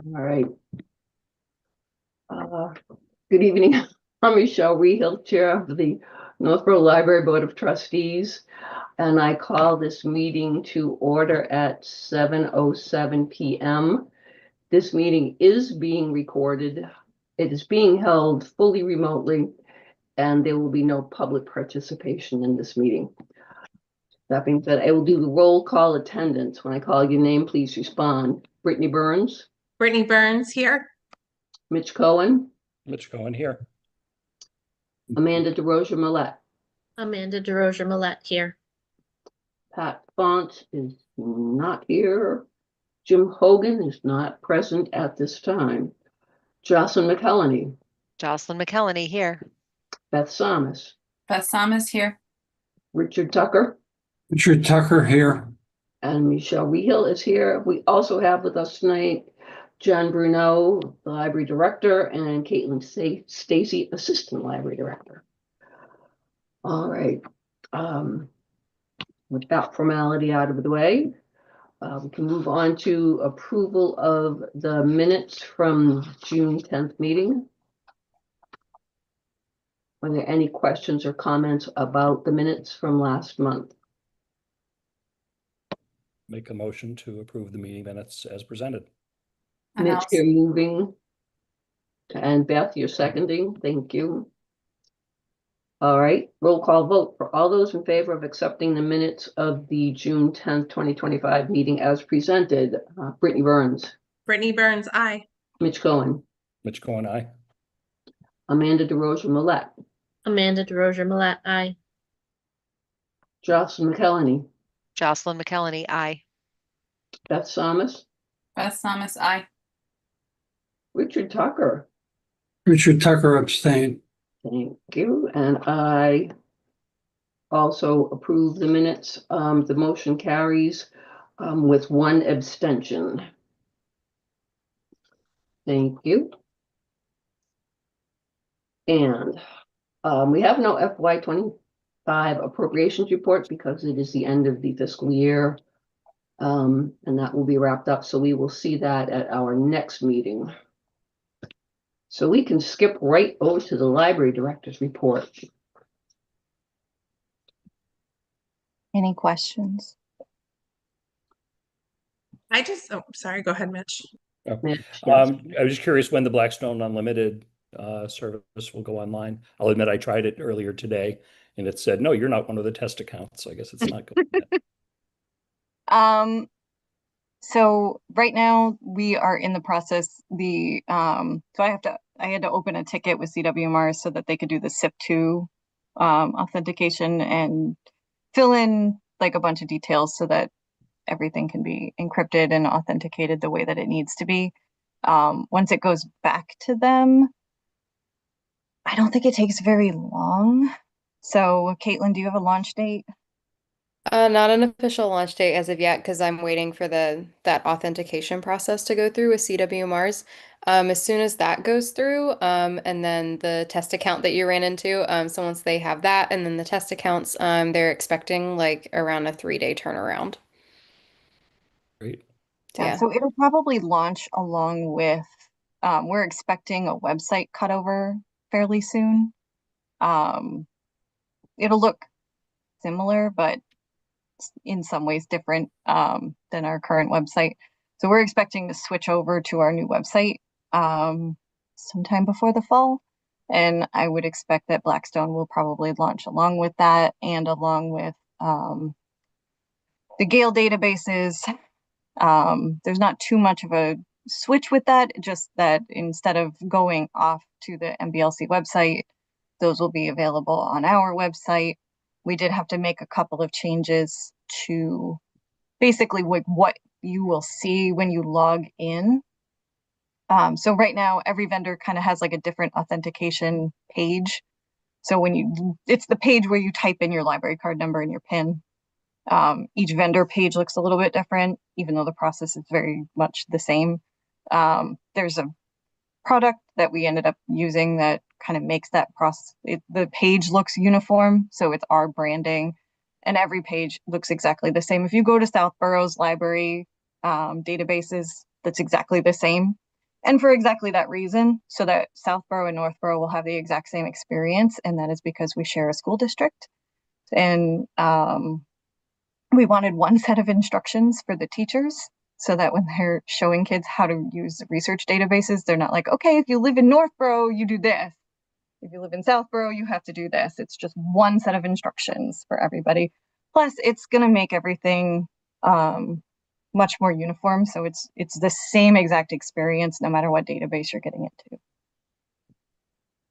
All right. Good evening. I'm Michelle Rehill, Chair of the Northborough Library Board of Trustees, and I call this meeting to order at 7:07 p.m. This meeting is being recorded. It is being held fully remotely, and there will be no public participation in this meeting. That being said, I will do the roll call attendance. When I call your name, please respond. Brittany Burns, Brittany Burns here. Mitch Cohen, Mitch Cohen here. Amanda DeRosa Millette. Amanda DeRosa Millette here. Pat Font is not here. Jim Hogan is not present at this time. Jocelyn McElhenney. Jocelyn McElhenney here. Beth Samus. Beth Samus here. Richard Tucker. Richard Tucker here. And Michelle Rehill is here. We also have with us tonight John Bruno, the Library Director, and Caitlin Stacy, Assistant Library Director. All right. With that formality out of the way, we can move on to approval of the minutes from June 10th meeting. Are there any questions or comments about the minutes from last month? Make a motion to approve the meeting minutes as presented. Mitch, you're moving. And Beth, you're seconding. Thank you. All right, roll call vote for all those in favor of accepting the minutes of the June 10th, 2025 meeting as presented. Brittany Burns. Brittany Burns, aye. Mitch Cohen. Mitch Cohen, aye. Amanda DeRosa Millette. Amanda DeRosa Millette, aye. Jocelyn McElhenney. Jocelyn McElhenney, aye. Beth Samus. Beth Samus, aye. Richard Tucker. Richard Tucker abstained. Thank you. And I also approve the minutes. The motion carries with one abstention. Thank you. And we have no FY25 appropriations report because it is the end of the fiscal year. And that will be wrapped up. So we will see that at our next meeting. So we can skip right over to the library director's report. Any questions? Sorry, go ahead, Mitch. Mitch, I yes. was just curious when the Blackstone Unlimited service will go online. I'll admit I tried it earlier today and it said, no, you're not one of the test accounts. So I guess it's not good yet. So right now we are in the process, so I had to open a ticket with CWMR so that they could do the SIP2 authentication and fill in like a bunch of details so that everything can be encrypted and authenticated the way that it needs to be. Once it goes back to them, I don't think it takes very long. So Caitlin, do you have a launch date? Not an official launch date as of yet, because I'm waiting for that authentication process to go through with CWMRs. As soon as that goes through, and then the test account that you ran into, so once they have that, and then the test accounts, they're expecting like around a 3-day turnaround. Great. Yeah, so it'll probably launch along with, we're expecting a website cutover fairly soon. It'll look similar, but in some ways different than our current website. So we're expecting to switch over to our new website sometime before the fall. And I would expect that Blackstone will probably launch along with that and along with the Gale databases. There's not too much of a switch with that, just that instead of going off to the MBLC website, those will be available on our website. We did have to make a couple of changes to basically what you will see when you log in. So right now, every vendor kind of has like a different authentication page. So it's the page where you type in your library card number and your PIN. Each vendor page looks a little bit different, even though the process is very much the same. There's a product that we ended up using that kind of makes that process, the page looks uniform, so it's our branding, and every page looks exactly the same. If you go to Southborough's library databases, that's exactly the same. And for exactly that reason, so that Southborough and Northborough will have the exact same experience, and that is because we share a school district. And we wanted one set of instructions for the teachers so that when they're showing kids how to use research databases, they're not like, okay, if you live in Northborough, you do this. If you live in Southborough, you have to do this. It's just one set of instructions for everybody. Plus, it's going to make everything much more uniform. So it's the same exact experience no matter what database you're getting into.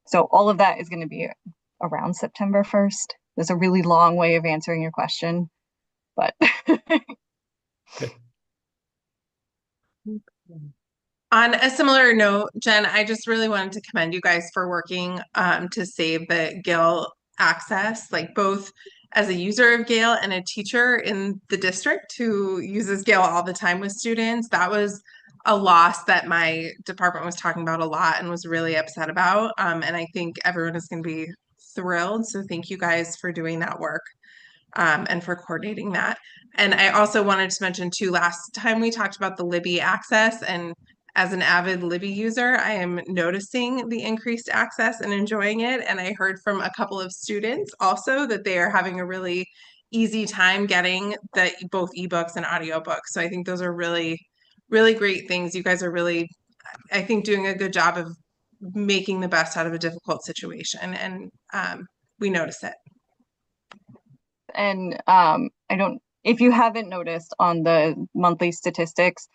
So all of that is going to be around September 1st. There's a really long way of answering your question, but On a similar note, Jen, I just really wanted to commend you guys for working to save the Gale access, like both as a user of Gale and a teacher in the district who uses Gale all the time with students. That was a loss that my department was talking about a lot and was really upset about. And I think everyone is going to be thrilled. So thank you guys for doing that work. And for coordinating that. And I also wanted to mention too, last time we talked about the Libby access, and as an avid Libby user, I am noticing the increased access and enjoying it. And I heard from a couple of students also that they are having a really easy time getting the both ebooks and audiobooks. So I think those are really, really great things. You guys are really, I think, doing a good job of making the best out of a difficult situation. And we notice it. and if you haven't noticed on the monthly statistics,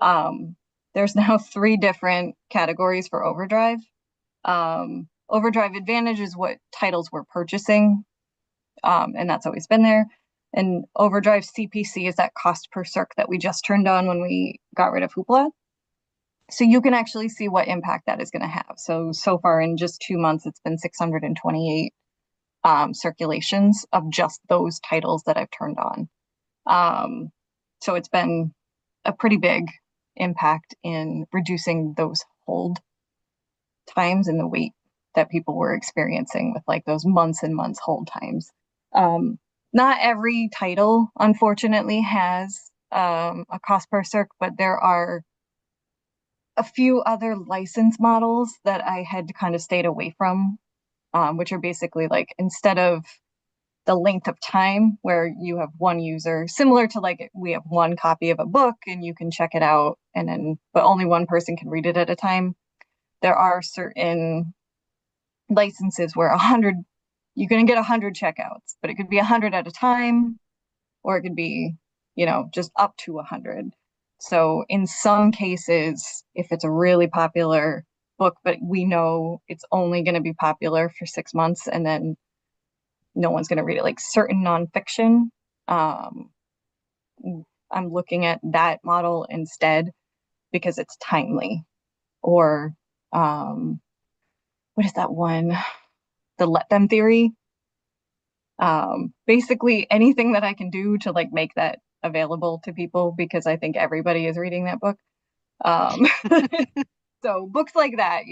there's now 3 different categories for Overdrive. Overdrive Advantage is what titles we're purchasing, and that's always been there. And Overdrive CPC is that cost per circ that we just turned on when we got rid of Hoopla. So you can actually see what impact that is going to have. So far in just 2 months, it's been 628 circulations of just those titles that I've turned on. So it's been a pretty big impact in reducing those hold times and the wait that people were experiencing with like those months and months hold times. Not every title, unfortunately, has a cost per circ, but there are a few other license models that I had kind of stayed away from, which are basically like, instead of the length of time where you have one user, similar to like we have one copy of a book and you can check it out and then, but only one person can read it at a time. There are certain licenses where you're going to get 100 checkouts, but it could be 100 at a time, or it could be, just up to 100. So in some cases, if it's a really popular book, but we know it's only going to be popular for 6 months and then no one's going to read it, like certain nonfiction, I'm looking at that model instead because it's timely. Or what is that one? The let them theory. Basically anything that I can do to like make that available to people, because I think everybody is reading that book. So books like that,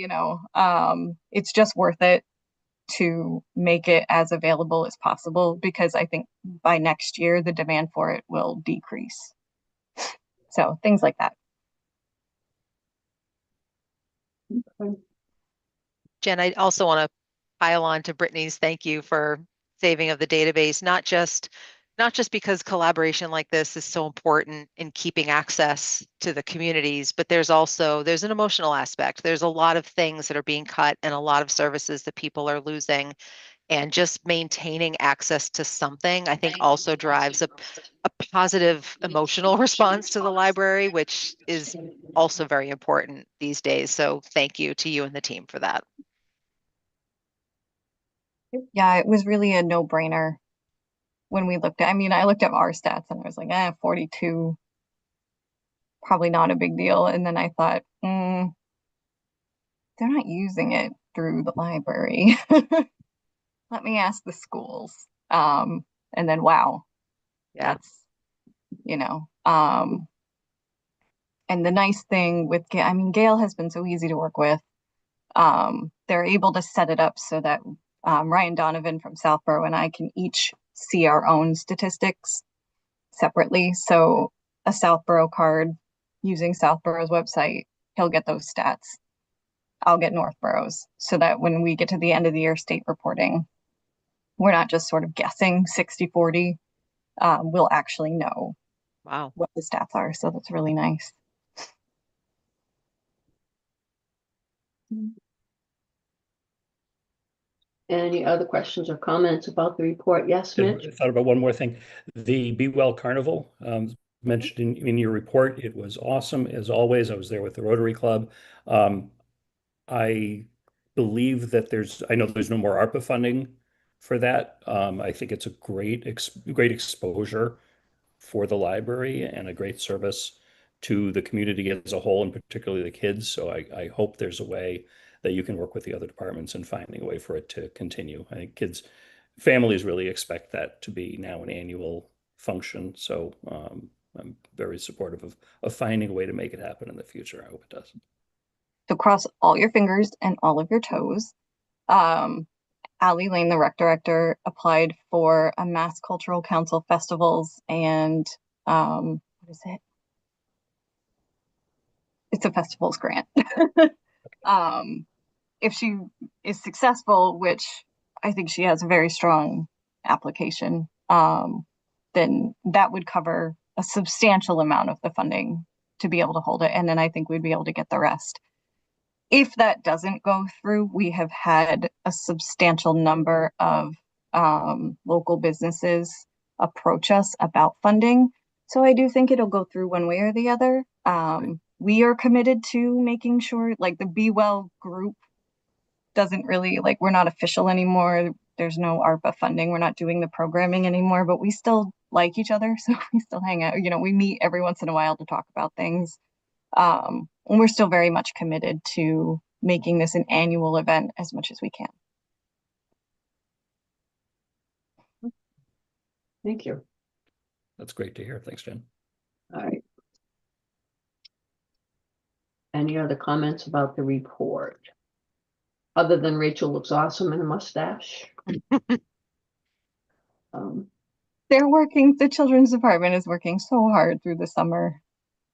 it's just worth it to make it as available as possible, because I think by next year the demand for it will decrease. So things like that. Jen, I also want to pile on to Brittany's thank you for saving of the database, not just because collaboration like this is so important in keeping access to the communities, but there's an emotional aspect. There's a lot of things that are being cut and a lot of services that people are losing. And just maintaining access to something, I think, also drives a positive emotional response to the library, which is also very important these days. So thank you to you and the team for that. Yeah, it was really a no-brainer when we looked at, I looked at our stats and I was like, 42, probably not a big deal. And then I thought, they're not using it through the library. Let me ask the schools. And then, wow, Yeah. that's, and the nice thing with Gale has been so easy to work with. They're able to set it up so that Ryan Donovan from Southborough and I can each see our own statistics separately. So a Southborough card using Southborough's website he'll get those stats. I'll get Northborough's, so that when we get to the end of the year state reporting, we're not just sort of guessing 60-40. We'll actually know Wow. what the stats are. So that's really nice. Any other questions or comments about the report? Yes, Mitch? I thought about one more thing. The Be Well Carnival, mentioned in your report, it was awesome as always. I was there with the Rotary Club. I believe that I know there's no more ARPA funding for that. I think it's a great exposure for the library and a great service to the community as a whole, and particularly the kids. So I hope there's a way that you can work with the other departments in finding a way for it to continue. I think families really expect that to be now an annual function. So I'm very supportive of finding a way to make it happen in the future. I hope it does. So cross all your fingers and all of your toes. Allie Lane, the rec director, applied for a Mass Cultural Council festivals and what is it? It's a festivals grant. If she is successful, which I think she has a very strong application, then that would cover a substantial amount of the funding to be able to hold it. And then I think we'd be able to get the rest. If that doesn't go through, we have had a substantial number of local businesses approach us about funding. So I do think it'll go through one way or the other. We are committed to making sure, like, the Be Well group doesn't really, like, we're not official anymore. There's no ARPA funding. We're not doing the programming anymore, but we still like each other. So we still hang out. We meet every once in a while to talk about things. And we're still very much committed to making this an annual event as much as we can. Thank you. That's great to hear. Thanks, Jen. All right. Any other comments about the report? Other than Rachel looks awesome in a mustache. The children's department is working so hard through the summer.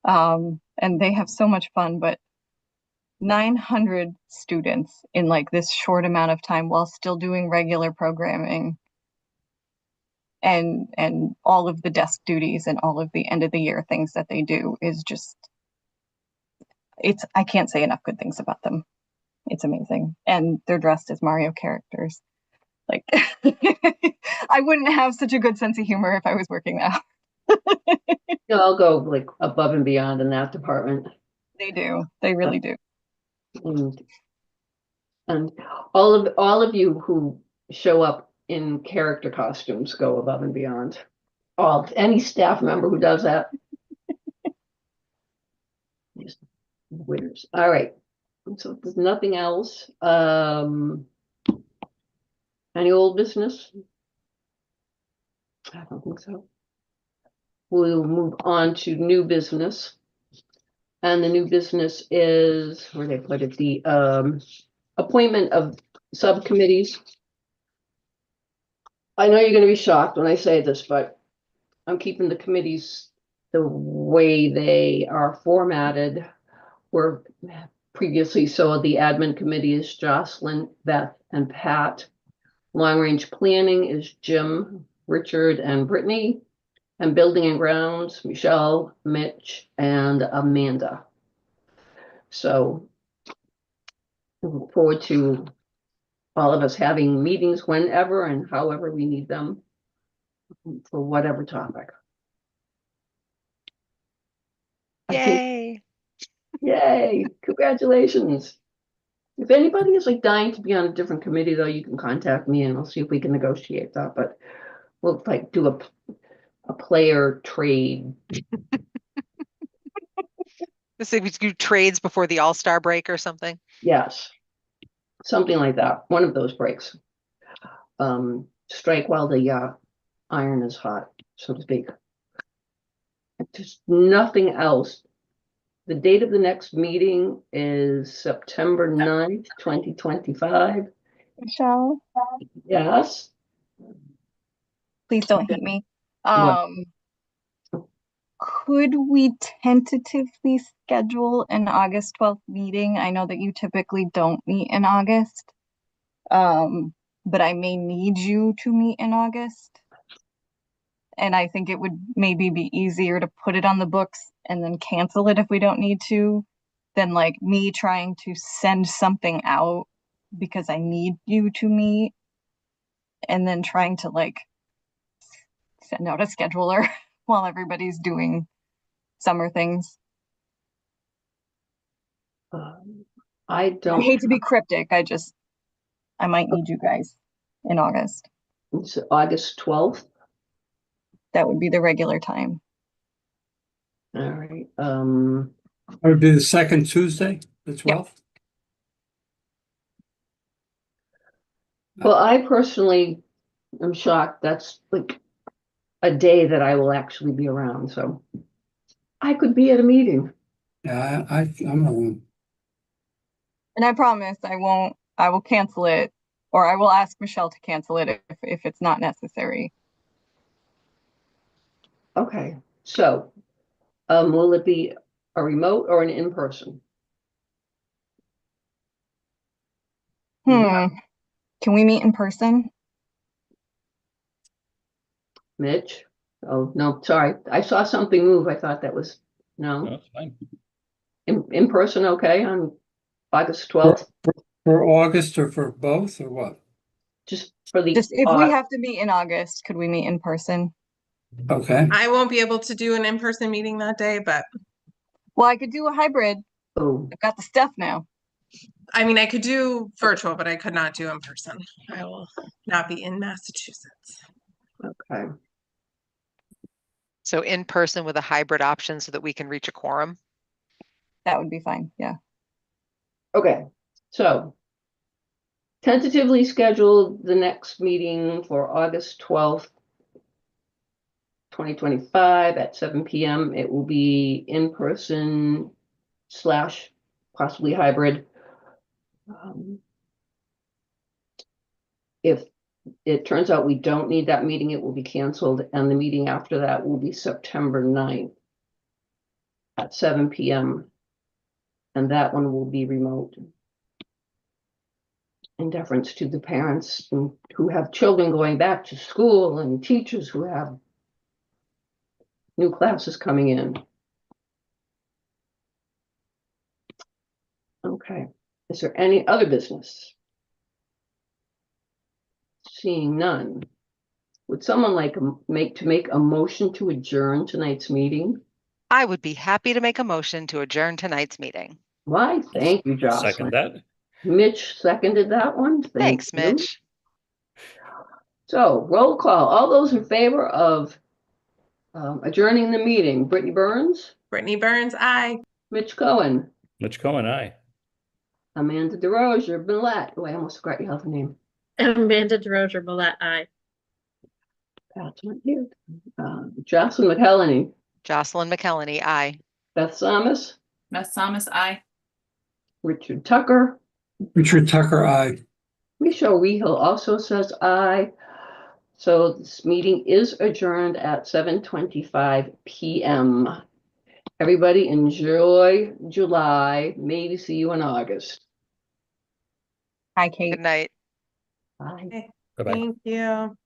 And they have so much fun, but 900 students in like this short amount of time while still doing regular programming and all of the desk duties and all of the end of the year things that they do is just, I can't say enough good things about them. It's amazing. And they're dressed as Mario characters. Like, I wouldn't have such a good sense of humor if I was working now. I'll go like above and beyond in that department. They do. They really do. And all of you who show up in character costumes go above and beyond. Any staff member who does that. Winners. All right. So if there's nothing else. Any old business? I don't think so. We'll move on to new business. And the new business is, where they put it, the appointment of subcommittees. I know you're going to be shocked when I say this, but I'm keeping the committees the way they are formatted. Were previously, so the admin committee is Jocelyn, Beth, and Pat. Long range planning is Jim, Richard, and Brittany. And building and grounds, Michelle, Mitch, and Amanda. So I look forward to all of us having meetings whenever and however we need them for whatever topic. Yay. Yay, congratulations. If anybody is like dying to be on a different committee, though, you can contact me and we'll see if we can negotiate that. But we'll like do a player trade. Let's say we do trades before the All-Star break or something. Yes, something like that. One of those breaks. Strike while the iron is hot, so to speak. Just nothing else. The date of the next meeting is September 9th, 2025. Michelle, Yes. please don't hate me. What? Could we tentatively schedule an August 12th meeting? I know that you typically don't meet in August. But I may need you to meet in August. And I think it would maybe be easier to put it on the books and then cancel it if we don't need to, than like me trying to send something out because I need you to meet and then trying to like send out a scheduler while everybody's doing summer things. I I don't, hate to be cryptic. I might need you guys in August. it's August 12th. That would be the regular time. All right. That would be the second Tuesday, the 12th? Well, I personally am shocked. That's like a day that I will actually be around, so I could be at a meeting. Yeah, I'm around. And I promise I will cancel it, or I will ask Michelle to cancel it if it's not necessary. Okay, so, will it be a remote or an in-person? Can we meet in person? Mitch? Oh, no, sorry. I saw something move. I thought that was, No, no. it's fine. In person, okay, on August For, 12th, for August or for both or what? just for the, Just if we have to meet in August, could we meet in person? Okay. I won't be able to do an in-person meeting that day, but Well, I could do a hybrid. oh, I've got the stuff now. I mean, I could do virtual, but I could not do in person. I will not be in Massachusetts. okay. So in person with a hybrid option so that we can reach a quorum. That would be fine. Yeah. Okay, so tentatively scheduled the next meeting for August 12th, 2025 at 7 p.m. It will be in person / possibly hybrid. If it turns out we don't need that meeting, it will be canceled, and the meeting after that will be September 9th at 7 p.m. And that one will be remote. In deference to the parents who have children going back to school and teachers who have new classes coming in. Okay, is there any other business? Seeing none. Would someone like to make a motion to adjourn tonight's meeting? I would be happy to make a motion to adjourn tonight's meeting. Why, thank you, I'll second Jocelyn. that. Mitch seconded that one. Thank Thanks, you. Mitch. So roll call. All those in favor of adjourning the meeting? Brittany Burns, Brittany Burns, aye. Mitch Cohen, Mitch Cohen, aye. Amanda DeRozier, Millette. Oh, I almost forgot your other name. Amanda DeRozier, Millette, aye. That's not here. Jocelyn McHeleny, Jocelyn McKellany, aye. Beth Samus, Beth Samus, I. Richard Tucker, Richard Tucker, aye. Michelle Wehill also says aye. So this meeting is adjourned at 7:25 p.m. Everybody enjoy July. Maybe see you in August. Hi, Kate. Good night. Bye. Okay, Bye-bye. thank you.